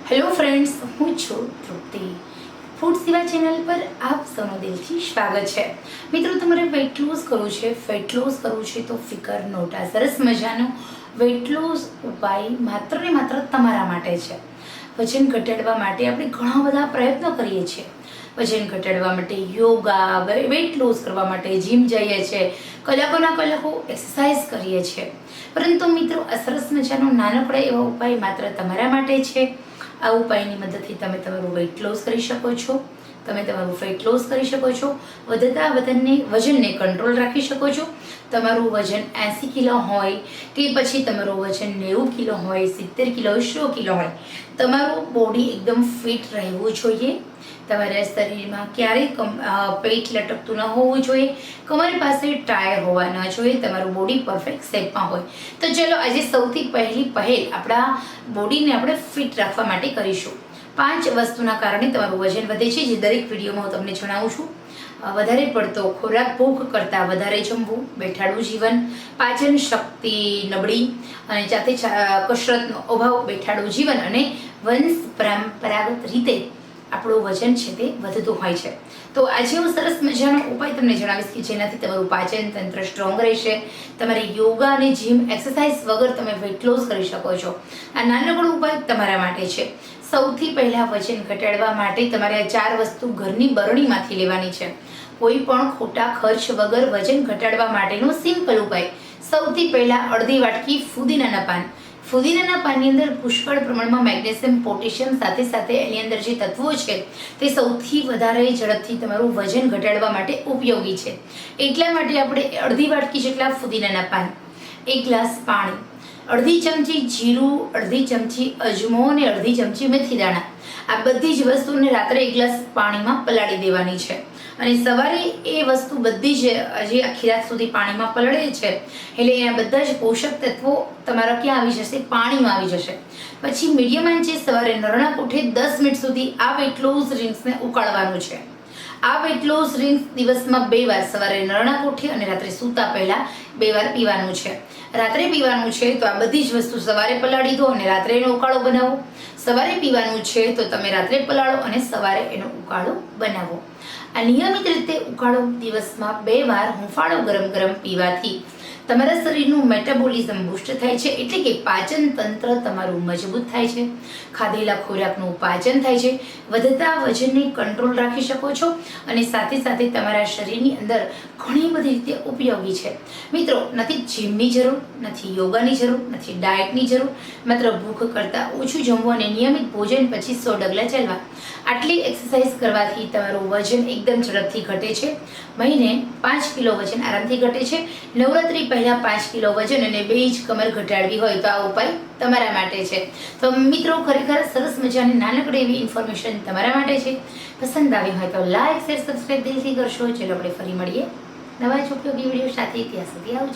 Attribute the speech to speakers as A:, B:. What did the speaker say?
A: Hello friends, હું છું તૃપ્તિ. Food સેવા ચેનલ પર આપ સૌનું દિલથી સ્વાગત છે. મિત્રો, તમારે વેઇટ લોસ કરવું છે, ફેટ લોસ કરવું છે તો ફિકર નોટા સરસ મજાનો વેઇટ લોસ ઉપાય માત્ર ને માત્ર તમારા માટે છે. વજન ઘટાડવા માટે આપણે ઘણા બધા પ્રયત્નો કરીએ છીએ. વજન ઘટાડવા માટે યોગા, વેઇટ લોસ કરવા માટે જીમ જઈએ છીએ, કલાકોના કલાકો એક્સરસાઇઝ કરીએ છીએ. પરંતુ મિત્રો, આ સરસ મજાનો નાનકડો એવો ઉપાય માત્ર તમારા માટે છે. આ ઉપાયની મદદથી તમે તમારું વેઇટ લોસ કરી શકો છો, તમે તમારું ફેટ લોસ કરી શકો છો, વધતા વજનને કંટ્રોલ રાખી શકો છો. તમારું વજન 80 કિલો હોય કે પછી તમારું વજન 90 કિલો હોય, 70 કિલો, 100 કિલો હોય, તમારું બોડી એકદમ ફિટ રહેવું જોઈએ. તમારા શરીરમાં ક્યારેય પેટ લટકતું ન હોવું જોઈએ, તમારી પાસે ટાયર હોવા ન જોઈએ, તમારું બોડી પરફેક્ટ શેપમાં હોય. તો ચલો આજે સૌથી પહેલ આપણા બોડીને આપણે ફિટ રાખવા માટે કરીશું. 5 વસ્તુના કારણે તમારું વજન વધે છે, જે દરેક વિડીયોમાં હું તમને જણાવું છું. વધારે પડતો ખોરાક, ભૂખ કરતાં વધારે જમવું, બેઠાડું જીવન, પાચન શક્તિ નબળી અને જાતે કસરતનો અભાવ, બેઠાડું જીવન અને વંશ પરંપરાગત રીતે આપણું વજન છે તે વધતું હોય છે. તો આજે હું સરસ મજાનો ઉપાય તમને જણાવીશ કે જેનાથી તમારું પાચન તંત્ર સ્ટ્રોંગ રહેશે. તમારે યોગા અને જીમ એક્સરસાઇઝ વગર તમે વેઇટ લોસ કરી શકો છો. આ નાનકડો ઉપાય તમારા માટે છે. સૌથી પહેલાં વજન ઘટાડવા માટે તમારે આ 4 વસ્તુ ઘરની બરણીમાંથી લેવાની છે. કોઈ પણ ખોટા ખર્ચ વગર વજન ઘટાડવા માટેનો સિમ્પલ ઉપાય. સૌથી પહેલાં અડધી વાટકી ફુદીનાના પાન. ફુદીનાના પાનની અંદર પુષ્કળ પ્રમાણમાં મેગ્નેશિયમ, પોટેશિયમ સાથે સાથે એની અંદર જે તત્વો છે તે સૌથી વધારે ઝડપથી તમારું વજન ઘટાડવા માટે ઉપયોગી છે. એટલા માટે આપણે અડધી વાટકી જેટલા ફુદીનાના પાન, 1 ગ્લાસ પાણી, અડધી ચમચી જીરું, અડધી ચમચી અજમો અને અડધી ચમચી મેથી દાણા, આ બધી જ વસ્તુને રાત્રે 1 ગ્લાસ પાણીમાં પલાળી દેવાની છે. અને સવારે એ વસ્તુ બધી જ જે આખી રાત સુધી પાણીમાં પલળે છે એટલે એના બધા જ પોષક તત્વો તમારા ક્યાં આવી જશે? પાણીમાં આવી જશે. પછી મીડિયમ આંચે સવારે નરણા કોઠે 10 મિનિટ સુધી આ વેઇટ લોસ ડ્રિંક્સને ઉકાળવાનું છે. આ વેઇટ લોસ ડ્રિંક્સ દિવસમાં 2 વાર, સવારે નરણા કોઠે અને રાત્રે સૂતા પહેલા 2 વાર પીવાનું છે. રાત્રે પીવાનું છે તો આ બધી જ વસ્તુ સવારે પલાળી દો અને રાત્રે એનો ઉકાળો બનાવો. સવારે પીવાનું છે તો તમે રાત્રે પલાળો અને સવારે એનો ઉકાળો બનાવો. આ નિયમિત રીતે ઉકાળો દિવસમાં 2 વાર હુંફાળો ગરમ પીવાથી તમારા શરીરનું મેટાબોલિઝમ બૂસ્ટ થાય છે, એટલે કે પાચન તંત્ર તમારું મજબૂત થાય છે, ખાધેલા ખોરાકનું પાચન થાય છે, વધતા વજનને કંટ્રોલ રાખી શકો છો અને સાથે સાથે તમારા શરીરની અંદર ઘણી બધી રીતે ઉપયોગી છે. મિત્રો, નથી જીમની જરૂર, નથી યોગાની જરૂર, નથી ડાયટની જરૂર, માત્ર ભૂખ કરતાં ઓછું જમવું અને નિયમિત ભોજન પછી 100 ડગલા ચાલવા. આટલી એક્સરસાઇઝ કરવાથી તમારું વજન એકદમ ઝડપથી ઘટે છે. મહિને 5 કિલો વજન આરામથી ઘટે છે. નવરાત્રી પહેલાં 5 કિલો વજન અને 2 ઇંચ કમર ઘટાડવી હોય તો આ ઉપાય તમારા માટે છે. તો મિત્રો, ખરેખર સરસ મજાની નાનકડી એવી ઇન્ફોર્મેશન તમારા માટે છે. પસંદ આવી હોય તો લાઈક, શેર, સબસ્ક્રાઈબ દિલથી કરશો. ચલો આપણે ફરી મળીએ નવા જ ઉપયોગી વિડીયો સાથે. ત્યાં સુધી આવજો.